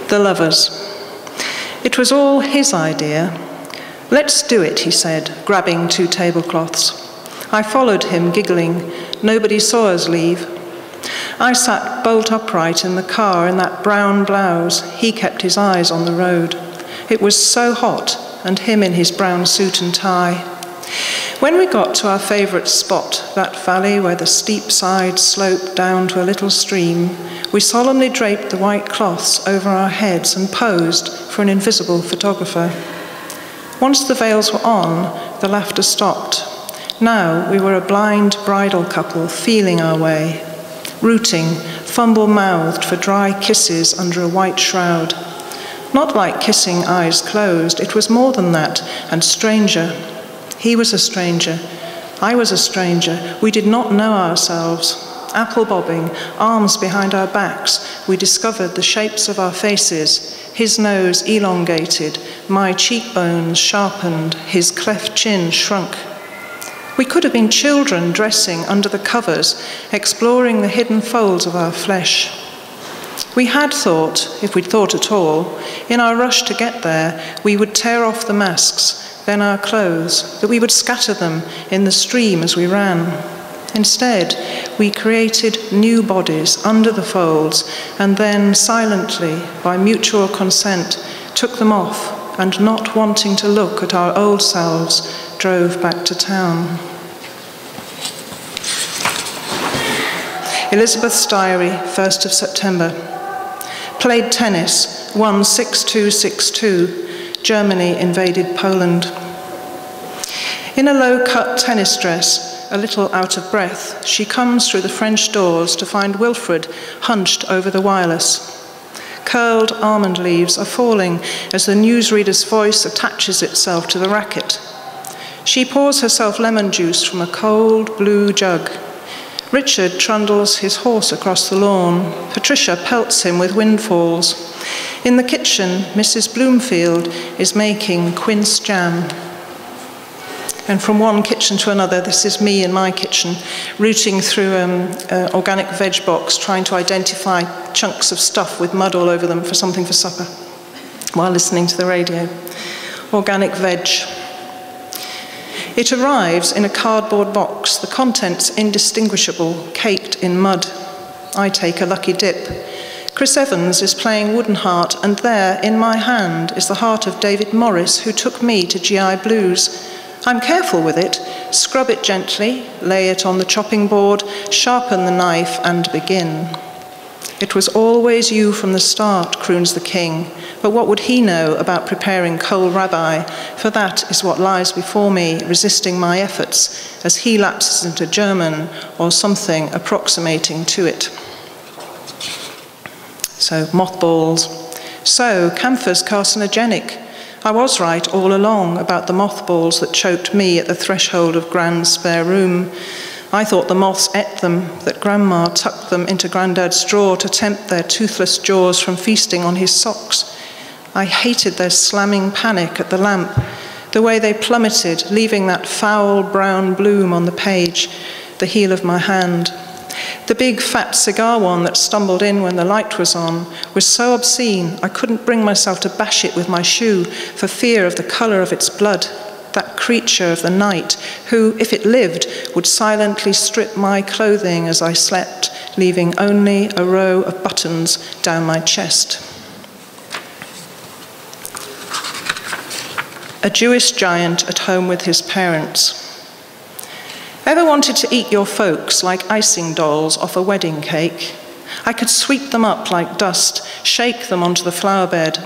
The Lovers. It was all his idea. "Let's do it," he said, grabbing 2 tablecloths. I followed him, giggling. Nobody saw us leave. I sat bolt upright in the car in that brown blouse. He kept his eyes on the road. It was so hot, and him in his brown suit and tie. When we got to our favourite spot, that valley where the steep sides sloped down to a little stream, we solemnly draped the white cloths over our heads and posed for an invisible photographer. Once the veils were on, the laughter stopped. Now we were a blind bridal couple feeling our way, rooting, fumble-mouthed for dry kisses under a white shroud. Not like kissing eyes closed, it was more than that, and stranger. He was a stranger. I was a stranger. We did not know ourselves. Apple-bobbing, arms behind our backs, we discovered the shapes of our faces, his nose elongated, my cheekbones sharpened, his cleft chin shrunk. We could have been children dressing under the covers, exploring the hidden folds of our flesh. We had thought, if we'd thought at all, in our rush to get there, we would tear off the masks, then our clothes, that we would scatter them in the stream as we ran. Instead, we created new bodies under the folds, and then silently, by mutual consent, took them off, and not wanting to look at our old selves, drove back to town. Elizabeth's diary, 1st of September. Played tennis, won 6-2, 6-2. Germany invaded Poland. In a low-cut tennis dress, a little out of breath, she comes through the French doors to find Wilfred hunched over the wireless. Curled almond leaves are falling as the newsreader's voice attaches itself to the racket. She pours herself lemon juice from a cold blue jug. Richard trundles his horse across the lawn. Patricia pelts him with windfalls. In the kitchen, Mrs. Bloomfield is making quince jam. And from one kitchen to another, this is me in my kitchen, rooting through an organic veg box, trying to identify chunks of stuff with mud all over them for something for supper, while listening to the radio. Organic veg. It arrives in a cardboard box, the contents indistinguishable, caked in mud. I take a lucky dip. Chris Evans is playing Wooden Heart, and there, in my hand, is the heart of David Morris, who took me to GI Blues. I'm careful with it, scrub it gently, lay it on the chopping board, sharpen the knife, and begin. It was always you from the start, croons the king, but what would he know about preparing kol rabbi? For that is what lies before me, resisting my efforts, as he lapses into German or something approximating to it. So, mothballs. So, camphor's carcinogenic. I was right all along about the mothballs that choked me at the threshold of Grand's spare room. I thought the moths ate them, that Grandma tucked them into Grandad's drawer to tempt their toothless jaws from feasting on his socks. I hated their slamming panic at the lamp, the way they plummeted, leaving that foul brown bloom on the page, the heel of my hand. The big fat cigar one that stumbled in when the light was on was so obscene I couldn't bring myself to bash it with my shoe for fear of the colour of its blood, that creature of the night who, if it lived, would silently strip my clothing as I slept, leaving only a row of buttons down my chest. A Jewish giant at home with his parents. Ever wanted to eat your folks like icing dolls off a wedding cake? I could sweep them up like dust, shake them onto the flower bed.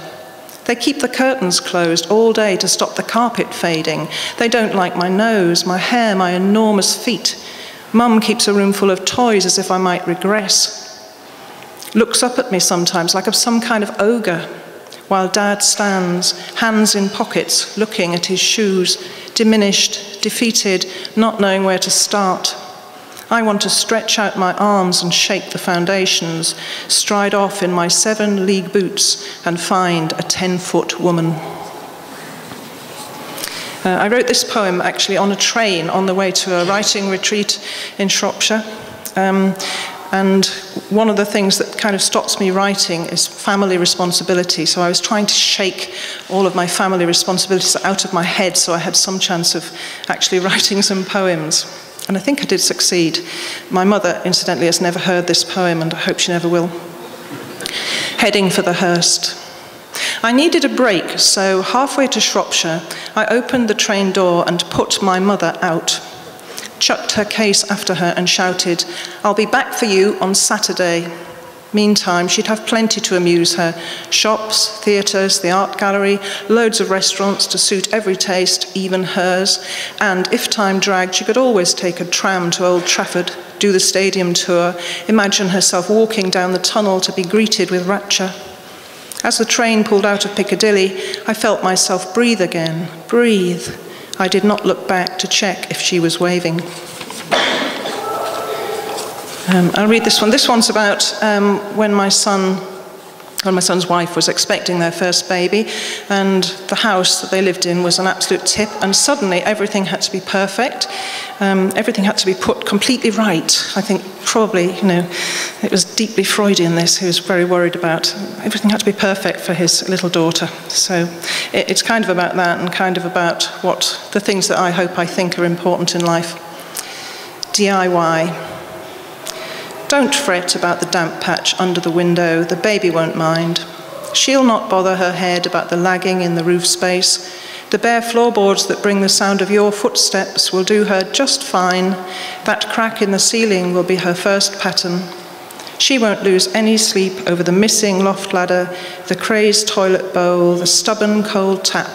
They keep the curtains closed all day to stop the carpet fading. They don't like my nose, my hair, my enormous feet. Mum keeps a room full of toys as if I might regress. Looks up at me sometimes like I'm some kind of ogre, while Dad stands, hands in pockets, looking at his shoes, diminished, defeated, not knowing where to start. I want to stretch out my arms and shake the foundations, stride off in my 7-league boots and find a 10-foot woman. I wrote this poem actually on a train on the way to a writing retreat in Shropshire. And one of the things that kind of stops me writing is family responsibility. So I was trying to shake all of my family responsibilities out of my head so I had some chance of actually writing some poems. And I think I did succeed. My mother, incidentally, has never heard this poem, and I hope she never will. Heading for the Hurst. I needed a break, so halfway to Shropshire, I opened the train door and put my mother out. Chucked her case after her and shouted, "I'll be back for you on Saturday." Meantime, she'd have plenty to amuse her. Shops, theatres, the art gallery, loads of restaurants to suit every taste, even hers. And if time dragged, she could always take a tram to Old Trafford, do the stadium tour, imagine herself walking down the tunnel to be greeted with rapture. As the train pulled out of Piccadilly, I felt myself breathe again. Breathe. I did not look back to check if she was waving. I'll read this one. This one's about when my son's wife was expecting their first baby, and the house that they lived in was an absolute tip, and suddenly everything had to be perfect. Everything had to be put completely right. I think probably, it was deeply Freudian, this, who was very worried about everything had to be perfect for his little daughter. So it's kind of about that, and kind of about what the things that I think are important in life. DIY. Don't fret about the damp patch under the window, the baby won't mind. She'll not bother her head about the lagging in the roof space. The bare floorboards that bring the sound of your footsteps will do her just fine. That crack in the ceiling will be her first pattern. She won't lose any sleep over the missing loft ladder, the crazed toilet bowl, the stubborn cold tap,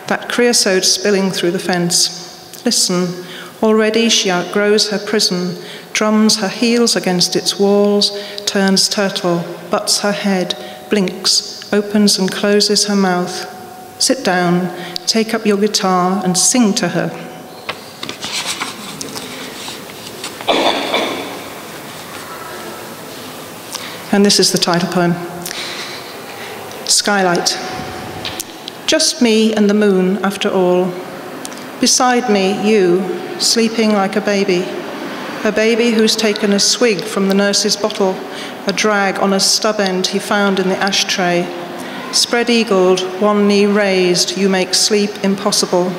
that creosote spilling through the fence. Listen, already she outgrows her prison, drums her heels against its walls, turns turtle, butts her head, blinks, opens and closes her mouth. Sit down, take up your guitar and sing to her. And this is the title poem. Skylight. Just me and the moon, after all. Beside me, you, sleeping like a baby who's taken a swig from the nurse's bottle, a drag on a stub end he found in the ashtray. Spread-eagled, one knee raised, you make sleep impossible.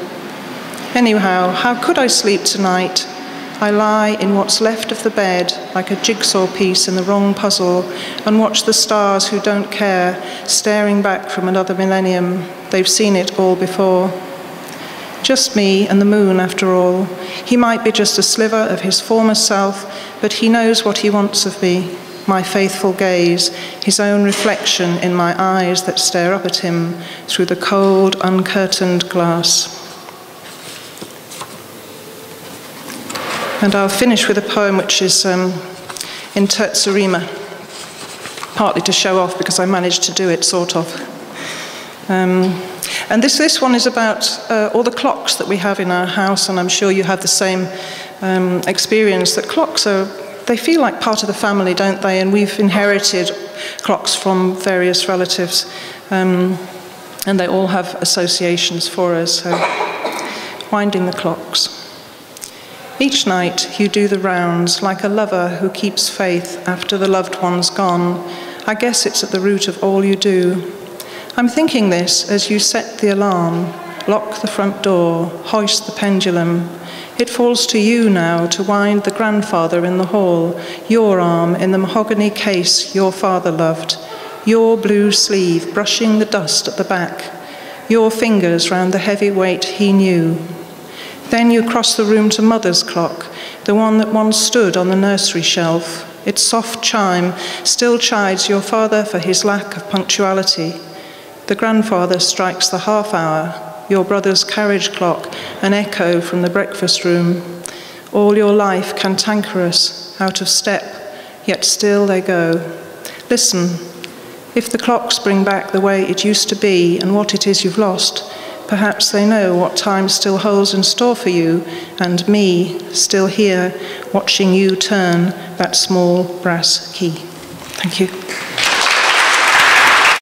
Anyhow, how could I sleep tonight? I lie in what's left of the bed, like a jigsaw piece in the wrong puzzle, and watch the stars who don't care, staring back from another millennium. They've seen it all before. Just me and the moon, after all. He might be just a sliver of his former self, but he knows what he wants of me, my faithful gaze, his own reflection in my eyes that stare up at him through the cold, uncurtained glass. And I'll finish with a poem which is in terza rima, partly to show off because I managed to do it, sort of. And this one is about all the clocks that we have in our house, and I'm sure you have the same experience, that clocks they feel like part of the family, don't they? And we've inherited clocks from various relatives, and they all have associations for us. So, winding the clocks. Each night you do the rounds like a lover who keeps faith after the loved one's gone. I guess it's at the root of all you do. I'm thinking this as you set the alarm, lock the front door, hoist the pendulum. It falls to you now to wind the grandfather in the hall, your arm in the mahogany case your father loved, your blue sleeve brushing the dust at the back, your fingers round the heavy weight he knew. Then you cross the room to Mother's clock, the one that once stood on the nursery shelf. Its soft chime still chides your father for his lack of punctuality. The grandfather strikes the half hour, your brother's carriage clock, an echo from the breakfast room. All your life cantankerous, out of step, yet still they go. Listen, if the clocks bring back the way it used to be and what it is you've lost, perhaps they know what time still holds in store for you and me, still here, watching you turn that small brass key. Thank you.